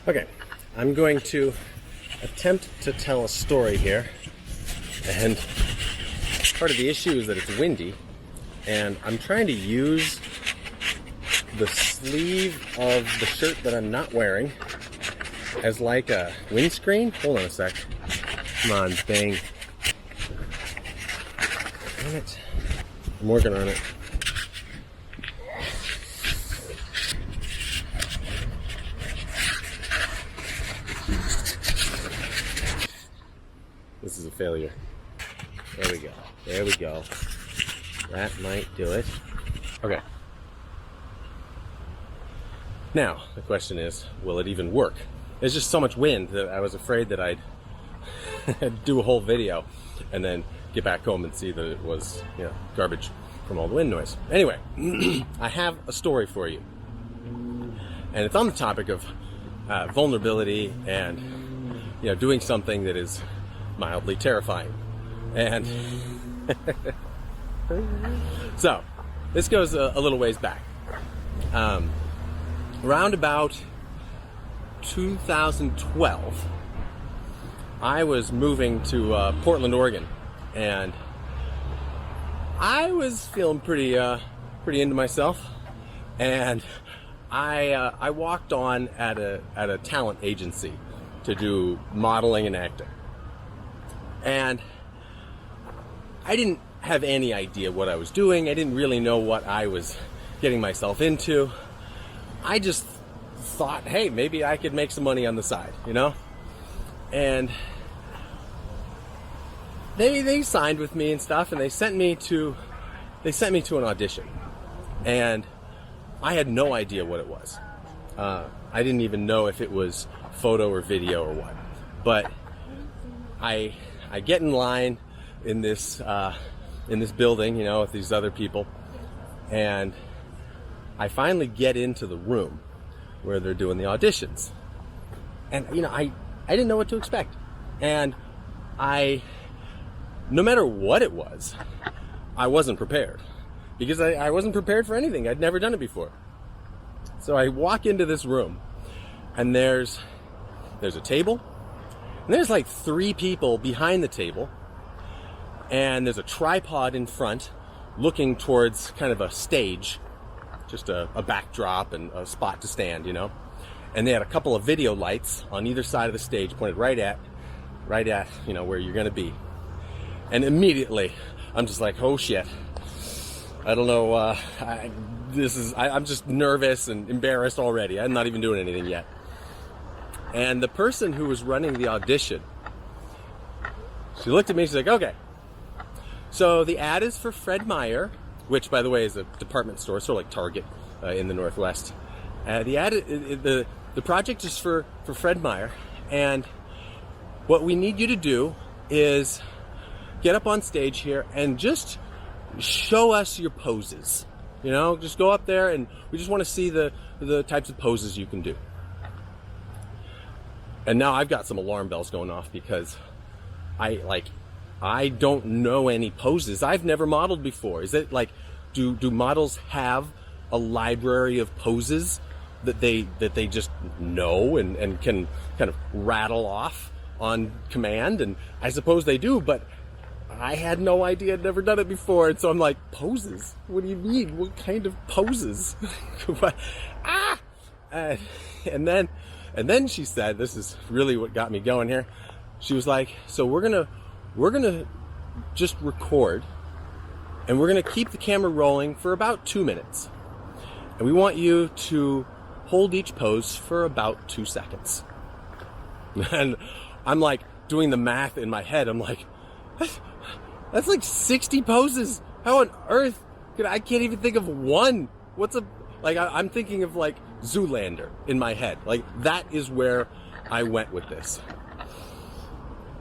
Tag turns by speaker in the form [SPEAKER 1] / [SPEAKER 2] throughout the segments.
[SPEAKER 1] Okay, I'm going to attempt to tell a story here, and part of the issue is that it's windy, and I'm trying to use the sleeve of the shirt that I'm not wearing as like a windscreen. Hold on a sec. Come on, dang. Damn it. I'm working on it. This is a failure. There we go. There we go. That might do it. Okay. Now, the question is, will it even work? There's just so much wind that I was afraid that I'd do a whole video and then get back home and see that it was, garbage from all the wind noise. Anyway, I have a story for you. And it's on the topic of vulnerability and, doing something that is mildly terrifying. And so, this goes a little ways back. Around about 2012, I was moving to Portland, Oregon, and I was feeling pretty into myself, and I walked on at a talent agency to do modeling and acting. And I didn't have any idea what I was doing. I didn't really know what I was getting myself into. I just thought, hey, maybe I could make some money on the side, And they signed with me and stuff, and they sent me to an audition. And I had no idea what it was. I didn't even know if it was photo or video or what. But I get in line in this building, with these other people, and I finally get into the room where they're doing the auditions. And I didn't know what to expect. And no matter what it was, I wasn't prepared. Because I wasn't prepared for anything. I'd never done it before. So I walk into this room, and there's a table, and there's like 3 people behind the table, and there's a tripod in front looking towards kind of a stage, just a backdrop and a spot to stand, And they had a couple of video lights on either side of the stage pointed right at where you're going to be. And immediately, I'm just like, oh shit. I don't know, I'm just nervous and embarrassed already. I'm not even doing anything yet. And the person who was running the audition, she looked at me, she's like, okay. So the ad is for Fred Meyer, which, by the way, is a department store, sort of like Target in the Northwest. The project is for Fred Meyer, and what we need you to do is get up on stage here and just show us your poses. Just go up there, and we just want to see the types of poses you can do. And now I've got some alarm bells going off because I don't know any poses. I've never modeled before. Is it like, do models have a library of poses that they just know and can kind of rattle off on command? And I suppose they do, but I had no idea. I'd never done it before. And so I'm like, poses? What do you mean? What kind of poses? And then she said, this is really what got me going here. She was like, so we're gonna just record, and we're gonna keep the camera rolling for about 2 minutes. And we want you to hold each pose for about 2 seconds. And I'm like doing the math in my head. I'm like, that's like 60 poses. How on earth I can't even think of one. I'm thinking of like Zoolander in my head. Like, that is where I went with this.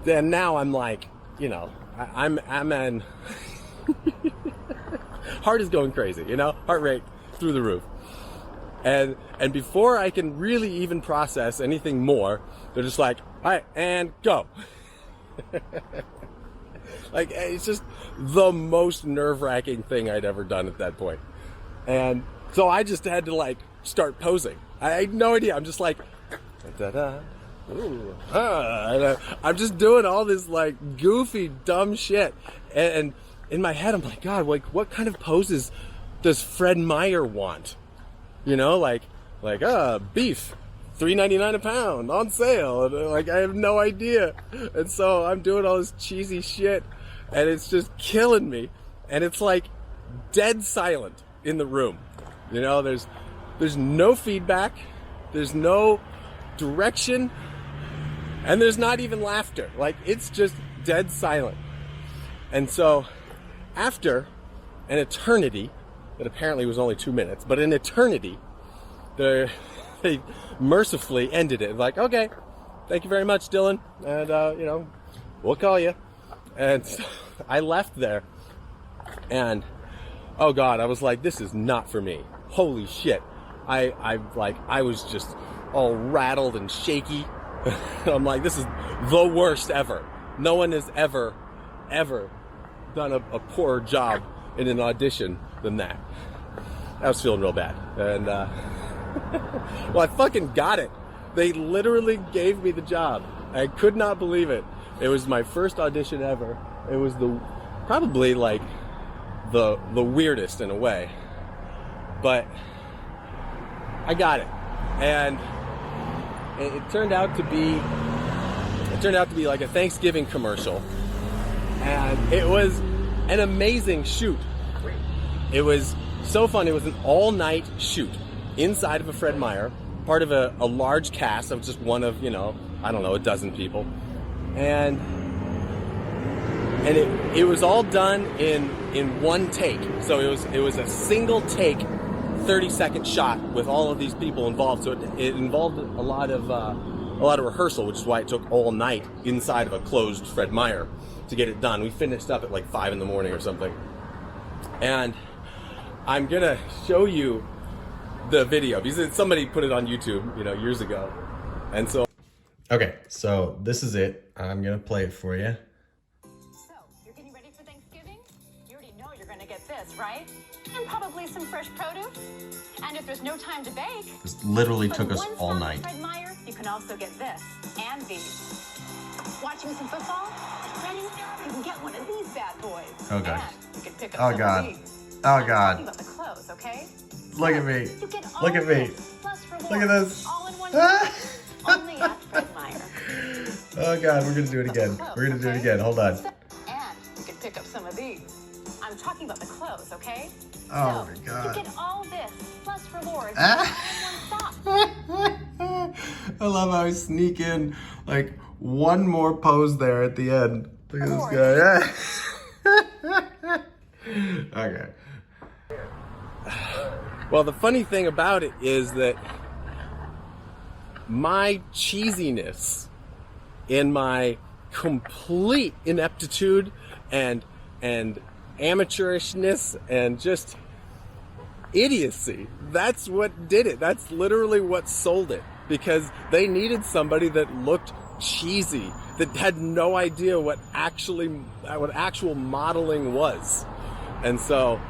[SPEAKER 1] Then now I'm like, I'm in heart is going crazy, heart rate through the roof. And before I can really even process anything more, they're just like, all right, and go. Like, it's just the most nerve-wracking thing I'd ever done at that point. And so I just had to, like, start posing. I had no idea. I'm just like, Da-da. Ooh. I'm just doing all this like goofy, dumb shit, and in my head I'm like, God, like what kind of poses does Fred Meyer want? You know, like beef, $3.99 a pound on sale, and like I have no idea, and so I'm doing all this cheesy shit, and it's just killing me, and it's like dead silent in the room. You know, there's no feedback, there's no direction, and there's not even laughter. Like, it's just dead silent. And so after an eternity, that apparently was only 2 minutes, but an eternity, they mercifully ended it. Like, okay, thank you very much, Dylan, and you know, we'll call you. And so I left there, and oh God, I was like, this is not for me. Holy shit. I was just all rattled and shaky. I'm like, this is the worst ever. No one has ever done a poorer job in an audition than that. I was feeling real bad. And, well, I fucking got it. They literally gave me the job. I could not believe it. It was my first audition ever. It was probably like the weirdest in a way. But I got it. And it turned out to be like a Thanksgiving commercial, and it was an amazing shoot. It was so fun. It was an all-night shoot inside of a Fred Meyer, part of a large cast of just one of, you know, I don't know, a dozen people, and it was all done in one take. So it was a single take, 30-second shot with all of these people involved. So it involved a lot of rehearsal, which is why it took all night inside of a closed Fred Meyer to get it done. We finished up at like 5 in the morning or something. And I'm gonna show you the video because somebody put it on YouTube, you know, years ago. And so, okay, so this is it. I'm gonna play it for you.
[SPEAKER 2] So, you're getting ready for Thanksgiving? You already know you're gonna get this, right? And probably some fresh produce. And if there's no time to bake,
[SPEAKER 1] this literally took us all night.
[SPEAKER 2] Fred Meyer, you can also get this and these. Watching some football? Ready? You can get one of these bad boys.
[SPEAKER 1] Oh gosh.
[SPEAKER 2] And you can pick up
[SPEAKER 1] Oh
[SPEAKER 2] some
[SPEAKER 1] God.
[SPEAKER 2] of these.
[SPEAKER 1] Oh God.
[SPEAKER 2] About the clothes, okay?
[SPEAKER 1] Look at me.
[SPEAKER 2] You get all
[SPEAKER 1] Look at me.
[SPEAKER 2] Plus rewards,
[SPEAKER 1] Look at this.
[SPEAKER 2] all in one place. Only at Fred Meyer.
[SPEAKER 1] Oh God, we're gonna do it again. We're gonna do it again. Hold on.
[SPEAKER 2] And you can pick up some of these. I'm talking about the clothes, okay?
[SPEAKER 1] Oh
[SPEAKER 2] so,
[SPEAKER 1] my God.
[SPEAKER 2] You get all this plus rewards all in one stop.
[SPEAKER 1] I love how I sneak in like one more pose there at the end. Look at this guy. Okay. Well, the funny thing about it is that my cheesiness in my complete ineptitude and amateurishness and just idiocy, that's what did it. That's literally what sold it, because they needed somebody that looked cheesy, that had no idea what actual modeling was. And so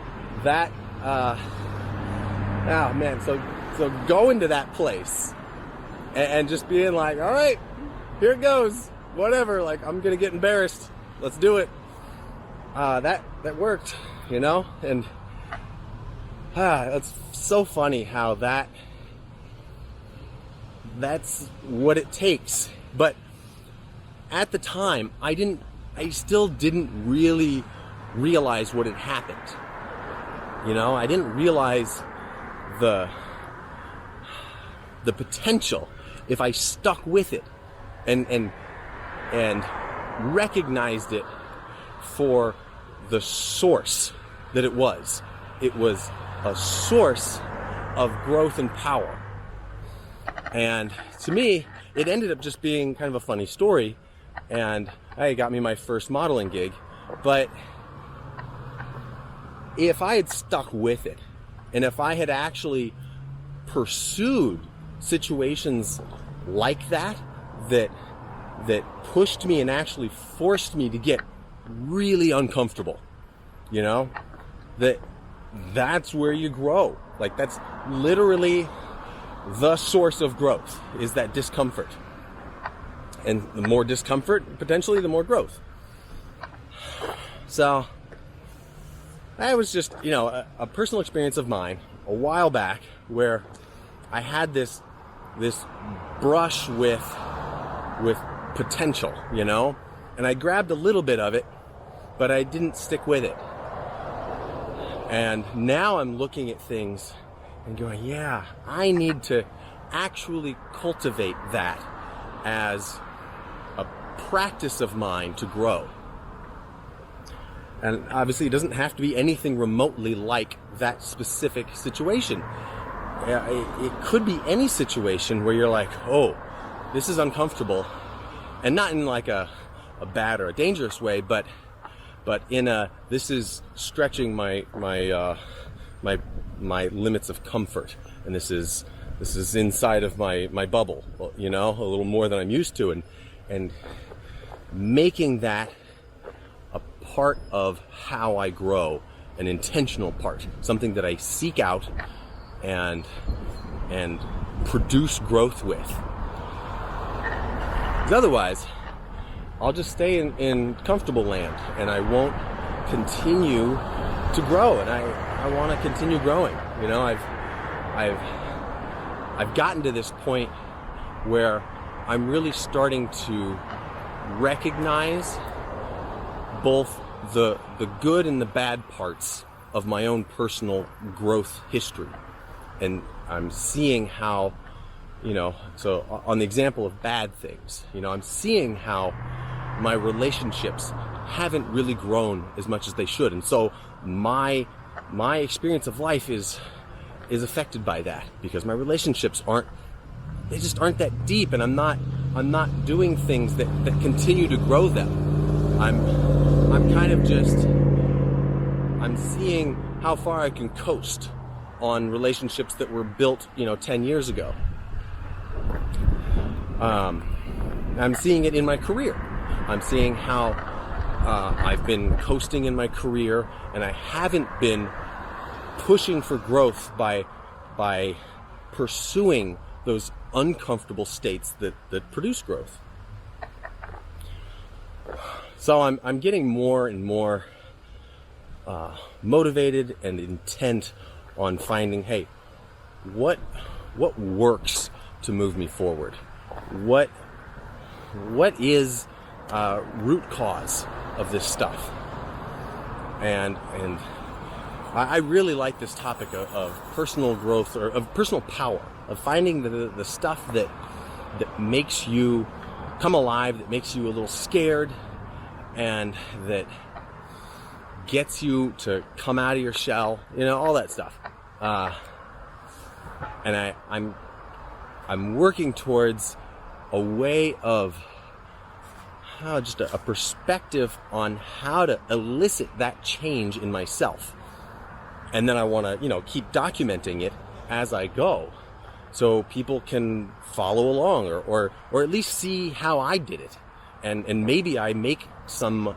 [SPEAKER 1] that oh man, so going to that place and just being like, all right, here it goes, whatever, like I'm gonna get embarrassed, let's do it. That worked, you know. And it's so funny how that's what it takes. But at the time, I still didn't really realize what had happened. You know, I didn't realize the potential if I stuck with it and recognized it for the source that it was. It was a source of growth and power. And to me, it ended up just being kind of a funny story, and it got me my first modeling gig. But if I had stuck with it, and if I had actually pursued situations like that pushed me and actually forced me to get really uncomfortable, you know, that's where you grow. Like, that's literally the source of growth is that discomfort. And the more discomfort, potentially the more growth. So that was just, a personal experience of mine a while back where I had this brush with potential, and I grabbed a little bit of it, but I didn't stick with it. And now I'm looking at things and going, yeah, I need to actually cultivate that as a practice of mine to grow. And obviously it doesn't have to be anything remotely like that specific situation. It could be any situation where you're like, oh, this is uncomfortable. And not in like a bad or a dangerous way, but in this is stretching my limits of comfort. And this is inside of my bubble, a little more than I'm used to. And making that a part of how I grow, an intentional part, something that I seek out and produce growth with. Because otherwise, I'll just stay in comfortable land and I won't continue to grow. And I want to continue growing. I've gotten to this point where I'm really starting to recognize both the good and the bad parts of my own personal growth history. And I'm seeing how, so on the example of bad things, I'm seeing how my relationships haven't really grown as much as they should. And so my experience of life is affected by that, because my relationships aren't that deep, and I'm not doing things that continue to grow them. I'm kind of I'm seeing how far I can coast on relationships that were built, 10 years ago. I'm seeing it in my career. I'm seeing how I've been coasting in my career, and I haven't been pushing for growth by pursuing those uncomfortable states that produce growth. So I'm getting more and more motivated and intent on finding, hey, what works to move me forward? What is root cause of this stuff? And I really like this topic of personal growth, or of personal power, of finding the stuff that makes you come alive, that makes you a little scared, and that gets you to come out of your shell, all that stuff. And I'm working towards a way of just a perspective on how to elicit that change in myself. And then I want to, keep documenting it as I go, so people can follow along, or at least see how I did it. And maybe I make some,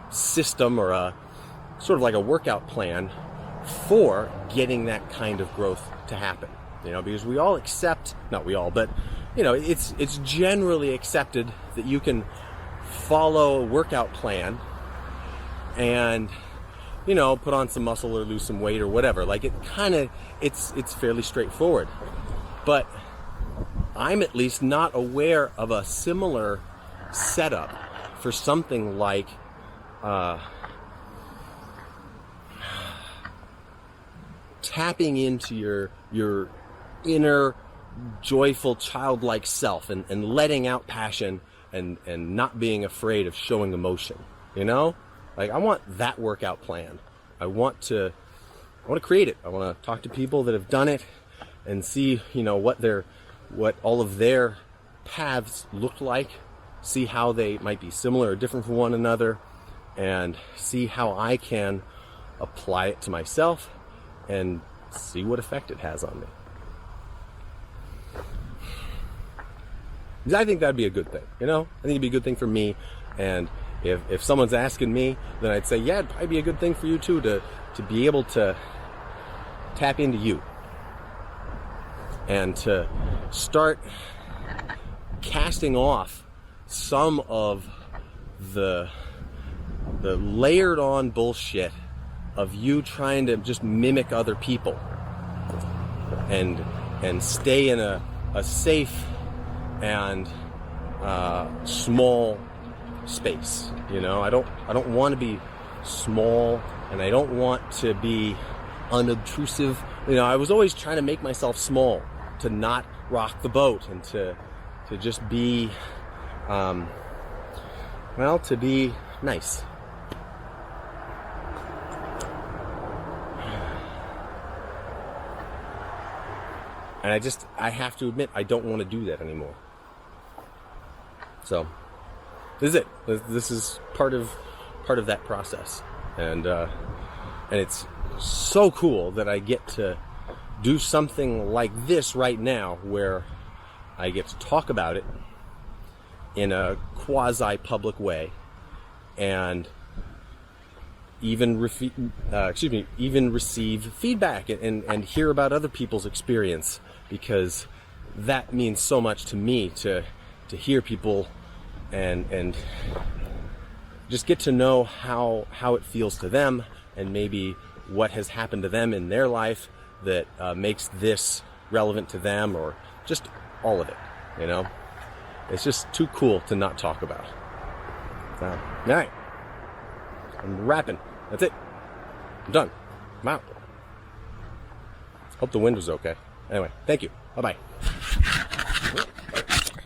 [SPEAKER 1] system, or a sort of like a workout plan for getting that kind of growth to happen. Because we all accept, not we all, but, it's generally accepted that you can follow a workout plan and, put on some muscle or lose some weight or whatever. Like it's fairly straightforward. But I'm at least not aware of a similar setup for something like tapping into your inner joyful childlike self and letting out passion and not being afraid of showing emotion. Like, I want that workout plan. I want to create it. I want to talk to people that have done it and see, what all of their paths look like, see how they might be similar or different from one another, and see how I can apply it to myself and see what effect it has on me. Because I think that'd be a good thing, I think it'd be a good thing for me. And if someone's asking me, then I'd say, yeah, it'd probably be a good thing for you too, to be able to tap into you. and to start casting off some of the layered on bullshit of you trying to just mimic other people and stay in a safe and small space. You know, I don't want to be small, and I don't want to be unobtrusive. You know, I was always trying to make myself small, to not rock the boat, and to just be to be nice. And I have to admit, I don't want to do that anymore. So, this is it. This is part of that process. And it's so cool that I get to do something like this right now, where I get to talk about it in a quasi-public way, and even receive feedback and hear about other people's experience, because that means so much to me, to hear people and just get to know how it feels to them, and maybe what has happened to them in their life that makes this relevant to them, or just all of it, you know? It's just too cool to not talk about. So, all right. I'm wrapping. That's it. I'm done. I'm out. Hope the wind was okay. Anyway, thank you. Bye-bye.